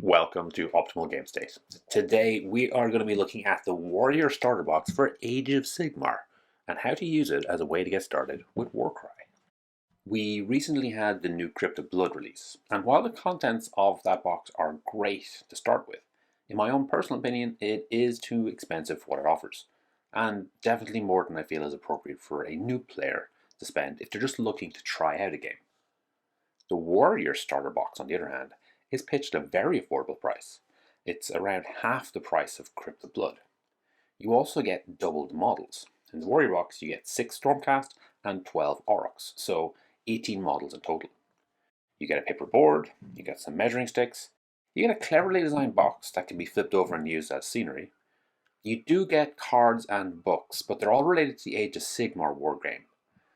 Welcome to Optimal Game State. Today we are going to be looking at the Warrior Starter Box for Age of Sigmar and how to use it as a way to get started with Warcry. We recently had the new Crypt of Blood release, and while the contents of that box are great to start with, in my own personal opinion it is too expensive for what it offers, and definitely more than I feel is appropriate for a new player to spend if they're just looking to try out a game. The Warrior Starter Box, on the other hand, is pitched at a very affordable price. It's around half the price of Crypt of Blood. You also get double the models. In the Warrior Box, you get 6 Stormcast and 12 Aurochs, so 18 models in total. You get a paper board, you get some measuring sticks, you get a cleverly designed box that can be flipped over and used as scenery. You do get cards and books, but they're all related to the Age of Sigmar wargame.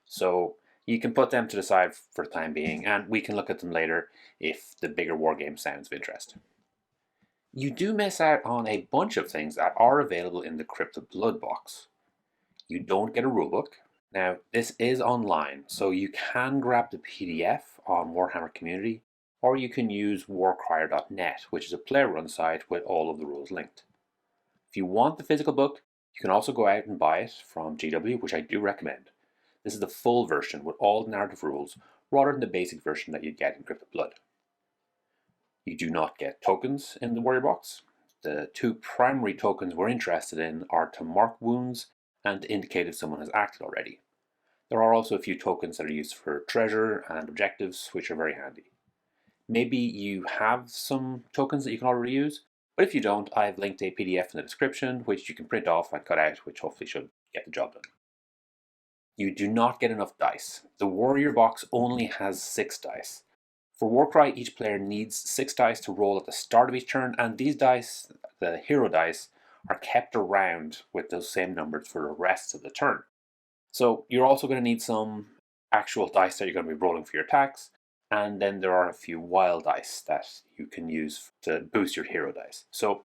So you can put them to the side for the time being, and we can look at them later if the bigger wargame sounds of interest. You do miss out on a bunch of things that are available in the Crypt of Blood box. You don't get a rulebook. Now, this is online, so you can grab the PDF on Warhammer Community, or you can use warcrier.net, which is a player-run site with all of the rules linked. If you want the physical book, you can also go out and buy it from GW, which I do recommend. This is the full version with all the narrative rules, rather than the basic version that you'd get in Crypt of Blood. You do not get tokens in the Warrior Box. The 2 primary tokens we're interested in are to mark wounds and to indicate if someone has acted already. There are also a few tokens that are used for treasure and objectives, which are very handy. Maybe you have some tokens that you can already use, but if you don't, I've linked a PDF in the description, which you can print off and cut out, which hopefully should get the job done. You do not get enough dice. The Warrior Box only has 6 dice. For Warcry, each player needs 6 dice to roll at the start of each turn, and these dice, the hero dice, are kept around with those same numbers for the rest of the turn. So you're also going to need some actual dice that you're going to be rolling for your attacks, and then there are a few wild dice that you can use to boost your hero dice. So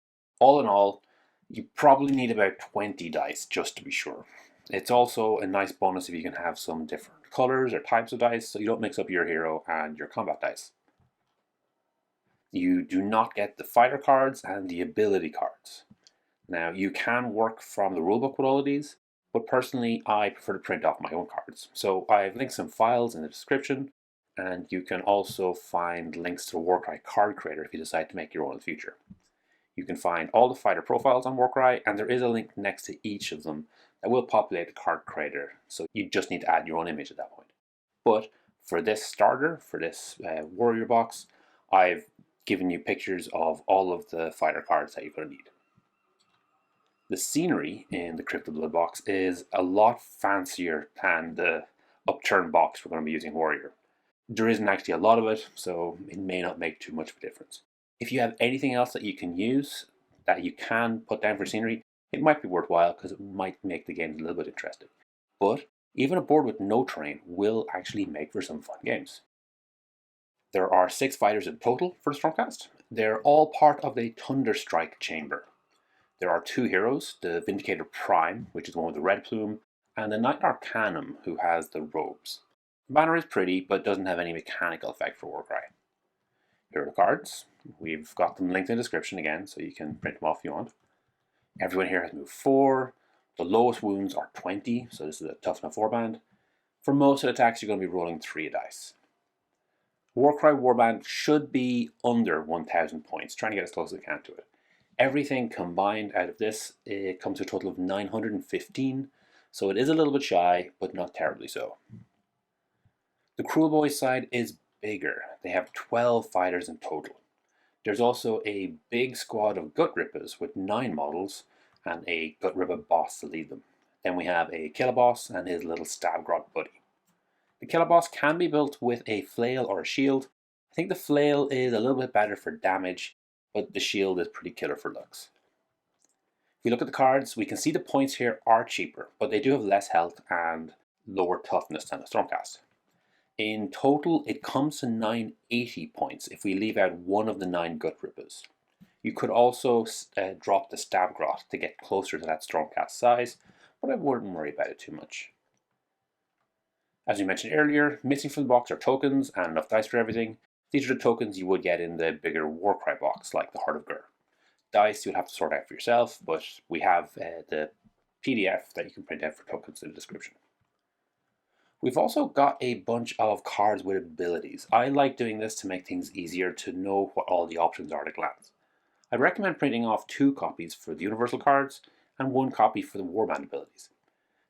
all in all, you probably need about 20 dice just to be sure. It's also a nice bonus if you can have some different colors or types of dice so you don't mix up your hero and your combat dice. You do not get the fighter cards and the ability cards. Now, you can work from the rulebook with all of these, but personally I prefer to print off my own cards. So I've linked some files in the description, and you can also find links to the Warcry card creator if you decide to make your own in the future. You can find all the fighter profiles on Warcry, and there is a link next to each of them that will populate the card creator, so you just need to add your own image at that point. But for this starter, for this Warrior Box, I've given you pictures of all of the fighter cards that you're going to need. The scenery in the Crypt of Blood box is a lot fancier than the upturned box we're going to be using Warrior. There isn't actually a lot of it, so it may not make too much of a difference. If you have anything else that you can use, that you can put down for scenery, it might be worthwhile because it might make the game a little bit interesting. But even a board with no terrain will actually make for some fun games. There are 6 fighters in total for the Stormcast. They're all part of the Thunderstrike chamber. There are 2 heroes, the Vindicator Prime, which is the one with the red plume, and the Knight Arcanum, who has the robes. The banner is pretty, but doesn't have any mechanical effect for Warcry. Here are the cards. We've got them linked in the description again, so you can print them off if you want. Everyone here has moved 4. The lowest wounds are 20, so this is a tough enough warband. For most of the attacks, you're going to be rolling 3 dice. Warcry warband should be under 1,000 points, trying to get as close as I can to it. Everything combined out of this, it comes to a total of 915, so it is a little bit shy, but not terribly so. The Cruel Boys side is bigger. They have 12 fighters in total. There's also a big squad of Gut Rippers with 9 models and a Gut Ripper boss to lead them. Then we have a Killer Boss and his little Stabgrot buddy. The Killer Boss can be built with a flail or a shield. I think the flail is a little bit better for damage, but the shield is pretty killer for looks. If we look at the cards, we can see the points here are cheaper, but they do have less health and lower toughness than the Stormcast. In total, it comes to 980 points if we leave out one of the 9 Gut Rippers. You could also drop the Stabgrot to get closer to that Stormcast size, but I wouldn't worry about it too much. As we mentioned earlier, missing from the box are tokens and enough dice for everything. These are the tokens you would get in the bigger Warcry box, like the Heart of Gur. Dice you'll have to sort out for yourself, but we have the PDF that you can print out for tokens in the description. We've also got a bunch of cards with abilities. I like doing this to make things easier to know what all the options are at a glance. I'd recommend printing off 2 copies for the universal cards and 1 copy for the warband abilities.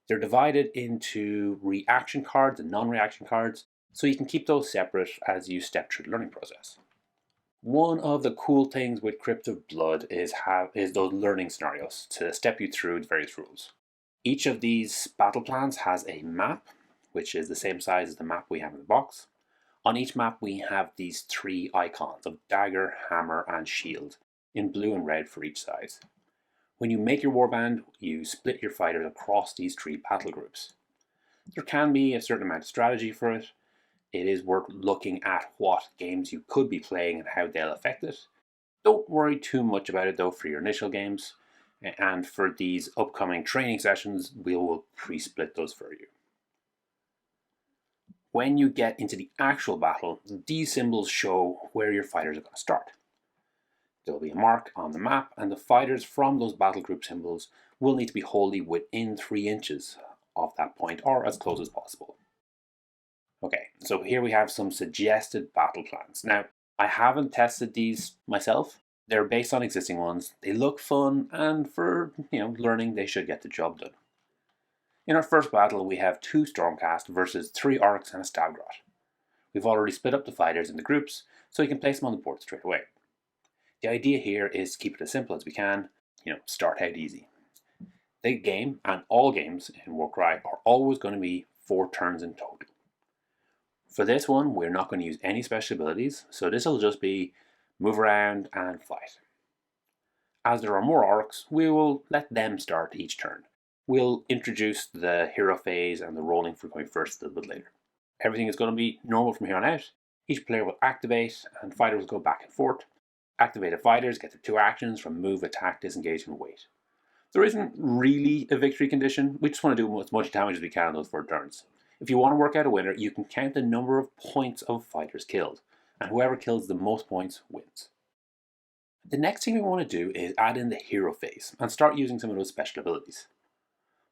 They're divided into reaction cards and non-reaction cards, so you can keep those separate as you step through the learning process. One of the cool things with Crypt of Blood is those learning scenarios to step you through the various rules. Each of these battle plans has a map, which is the same size as the map we have in the box. On each map we have these 3 icons of dagger, hammer and shield, in blue and red for each size. When you make your warband, you split your fighters across these 3 battle groups. There can be a certain amount of strategy for it. It is worth looking at what games you could be playing and how they'll affect it. Don't worry too much about it though for your initial games, and for these upcoming training sessions we will pre-split those for you. When you get into the actual battle, these symbols show where your fighters are going to start. There will be a mark on the map, and the fighters from those battle group symbols will need to be wholly within 3 inches of that point, or as close as possible. Okay, so here we have some suggested battle plans. Now, I haven't tested these myself. They're based on existing ones. They look fun, and for learning, they should get the job done. In our first battle, we have 2 Stormcast versus 3 Orcs and a Stabgrot. We've already split up the fighters into groups, so you can place them on the board straight away. The idea here is to keep it as simple as we can, start out easy. The game, and all games in Warcry, are always going to be 4 turns in total. For this one, we're not going to use any special abilities, so this will just be move around and fight. As there are more Orcs, we will let them start each turn. We'll introduce the hero phase and the rolling for going first a little bit later. Everything is going to be normal from here on out. Each player will activate, and fighters will go back and forth. Activated fighters get their 2 actions from move, attack, disengage, and wait. There isn't really a victory condition. We just want to do as much damage as we can on those 4 turns. If you want to work out a winner, you can count the number of points of fighters killed, and whoever kills the most points wins. The next thing we want to do is add in the hero phase and start using some of those special abilities.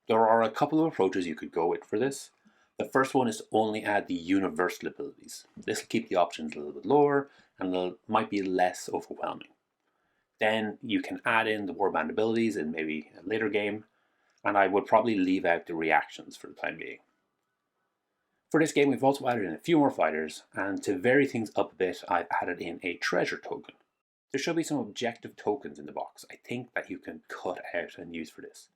There are a couple of approaches you could go with for this. The first one is to only add the universal abilities. This will keep the options a little bit lower and might be less overwhelming. Then you can add in the warband abilities in maybe a later game, and I would probably leave out the reactions for the time being. For this game we've also added in a few more fighters, and to vary things up a bit I've added in a treasure token. There should be some objective tokens in the box, I think, that you can cut out and use for this.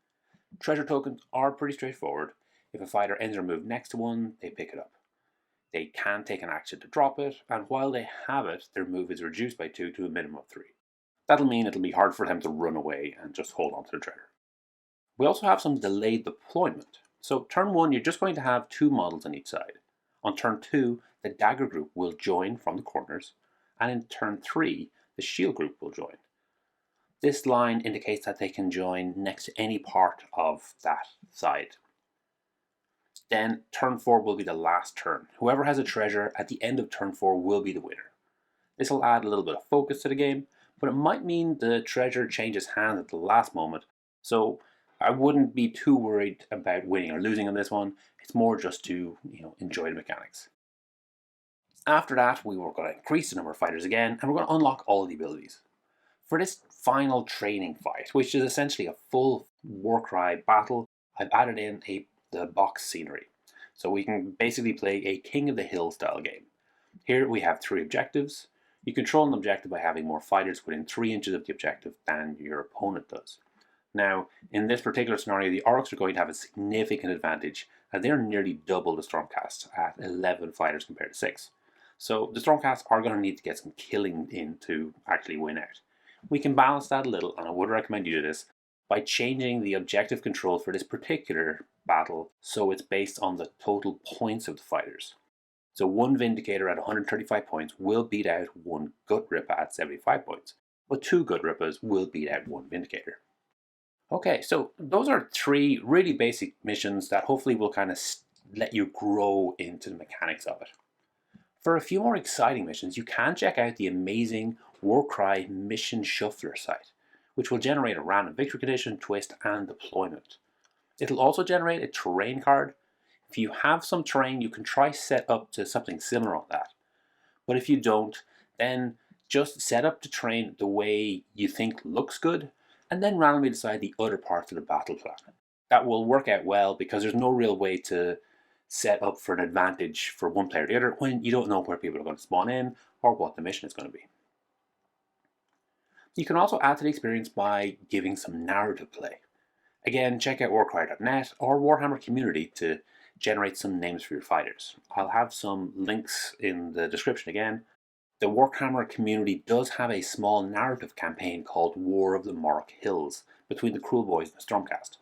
Treasure tokens are pretty straightforward. If a fighter ends their move next to one, they pick it up. They can take an action to drop it, and while they have it, their move is reduced by 2 to a minimum of 3. That'll mean it'll be hard for them to run away and just hold on to the treasure. We also have some delayed deployment. So turn 1, you're just going to have 2 models on each side. On turn 2, the dagger group will join from the corners, and in turn 3, the shield group will join. This line indicates that they can join next to any part of that side. Then turn 4 will be the last turn. Whoever has a treasure at the end of turn 4 will be the winner. This will add a little bit of focus to the game, but it might mean the treasure changes hands at the last moment, so I wouldn't be too worried about winning or losing on this one. It's more just to enjoy the mechanics. After that, we were going to increase the number of fighters again, and we're going to unlock all the abilities. For this final training fight, which is essentially a full Warcry battle, I've added in the box scenery. So we can basically play a King of the Hill style game. Here we have 3 objectives. You control an objective by having more fighters within 3 inches of the objective than your opponent does. Now, in this particular scenario, the Orcs are going to have a significant advantage, as they're nearly double the Stormcast at 11 fighters compared to 6. So the Stormcast are going to need to get some killing in to actually win out. We can balance that a little, and I would recommend you do this, by changing the objective control for this particular battle so it's based on the total points of the fighters. So 1 Vindicator at 135 points will beat out 1 Gut Ripper at 75 points, but 2 Gut Rippers will beat out 1 Vindicator. Okay, so those are 3 really basic missions that hopefully will kind of let you grow into the mechanics of it. For a few more exciting missions, you can check out the amazing Warcry Mission Shuffler site, which will generate a random victory condition, twist, and deployment. It'll also generate a terrain card. If you have some terrain, you can try set up to something similar on that. But if you don't, then just set up the terrain the way you think looks good, and then randomly decide the other parts of the battle plan. That will work out well because there's no real way to set up for an advantage for one player or the other when you don't know where people are going to spawn in or what the mission is going to be. You can also add to the experience by giving some narrative play. Again, check out warcry.net or Warhammer Community to generate some names for your fighters. I'll have some links in the description again. The Warhammer Community does have a small narrative campaign called War of the Morrock Hills between the Cruel Boys and the Stormcast.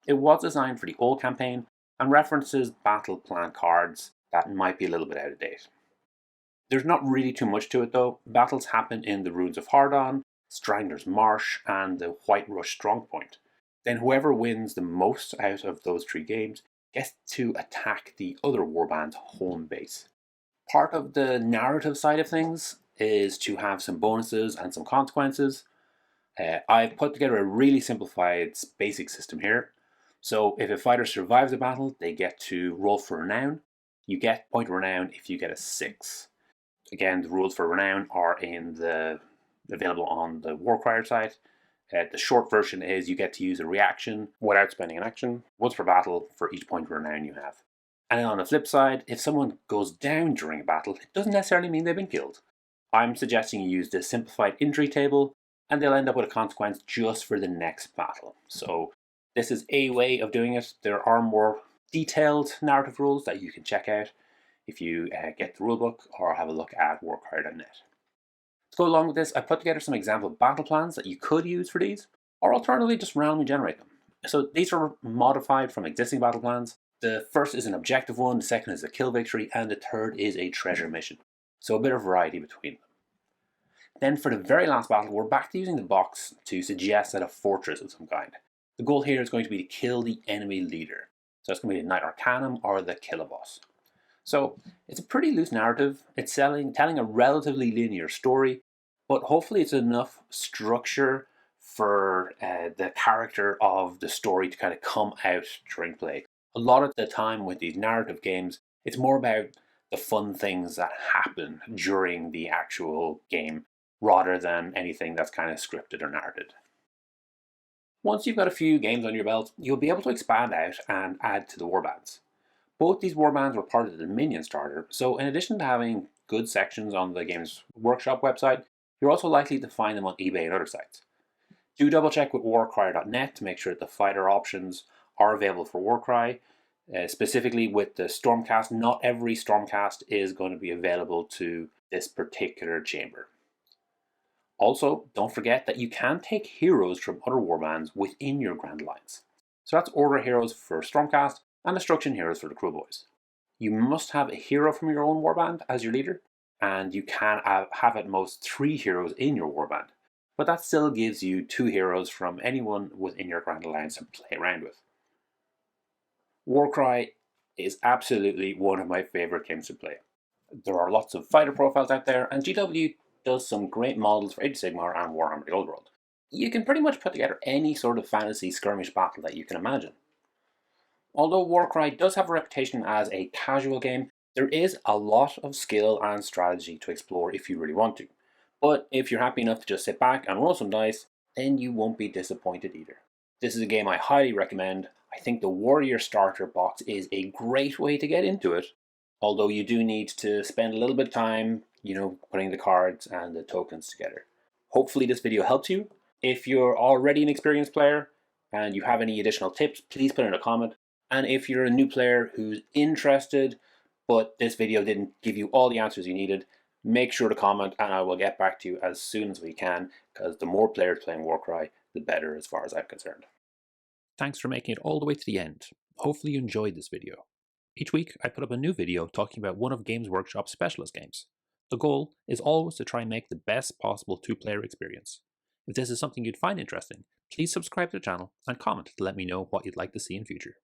It was designed for the old campaign and references battle plan cards that might be a little bit out of date. There's not really too much to it though. Battles happen in the Ruins of Hardon, Strangler's Marsh, and the White Rush Strongpoint. Then whoever wins the most out of those 3 games gets to attack the other warband's home base. Part of the narrative side of things is to have some bonuses and some consequences. I've put together a really simplified basic system here. So if a fighter survives a battle, they get to roll for renown. You get point renown if you get a 6. Again, the rules for renown are available on the Warcry site. The short version is you get to use a reaction without spending an action, once per battle for each point of renown you have. And then on the flip side, if someone goes down during a battle, it doesn't necessarily mean they've been killed. I'm suggesting you use the simplified injury table, and they'll end up with a consequence just for the next battle. So this is a way of doing it. There are more detailed narrative rules that you can check out if you get the rulebook or have a look at warcry.net. To go along with this, I put together some example battle plans that you could use for these, or alternatively just randomly generate them. So these are modified from existing battle plans. The first is an objective one, the second is a kill victory, and the third is a treasure mission. So a bit of variety between them. Then for the very last battle, we're back to using the box to suggest that a fortress of some kind. The goal here is going to be to kill the enemy leader. So it's going to be the Knight Arcanum or the Killer Boss. So it's a pretty loose narrative. It's telling a relatively linear story, but hopefully it's enough structure for the character of the story to kind of come out during play. A lot of the time with these narrative games, it's more about the fun things that happen during the actual game rather than anything that's kind of scripted or narrated. Once you've got a few games on your belt, you'll be able to expand out and add to the warbands. Both these warbands were part of the Dominion starter, so in addition to having good sections on the Games Workshop website, you're also likely to find them on eBay and other sites. Do double check with warcry.net to make sure that the fighter options are available for Warcry. Specifically with the Stormcast, not every Stormcast is going to be available to this particular chamber. Also, don't forget that you can take heroes from other warbands within your Grand Alliance. So that's Order heroes for Stormcast and Destruction heroes for the Cruel Boys. You must have a hero from your own warband as your leader, and you can have at most 3 heroes in your warband. But that still gives you 2 heroes from anyone within your Grand Alliance to play around with. Warcry is absolutely one of my favourite games to play. There are lots of fighter profiles out there, and GW does some great models for Age of Sigmar and Warhammer the Old World. You can pretty much put together any sort of fantasy skirmish battle that you can imagine. Although Warcry does have a reputation as a casual game, there is a lot of skill and strategy to explore if you really want to. But if you're happy enough to just sit back and roll some dice, then you won't be disappointed either. This is a game I highly recommend. I think the Warrior Starter box is a great way to get into it, although you do need to spend a little bit of time, putting the cards and the tokens together. Hopefully this video helps you. If you're already an experienced player and you have any additional tips, please put in a comment. And if you're a new player who's interested, but this video didn't give you all the answers you needed, make sure to comment and I will get back to you as soon as we can, because the more players playing Warcry, the better as far as I'm concerned. Thanks for making it all the way to the end. Hopefully you enjoyed this video. Each week I put up a new video talking about one of Games Workshop's specialist games. The goal is always to try and make the best possible 2-player experience. If this is something you'd find interesting, please subscribe to the channel and comment to let me know what you'd like to see in future.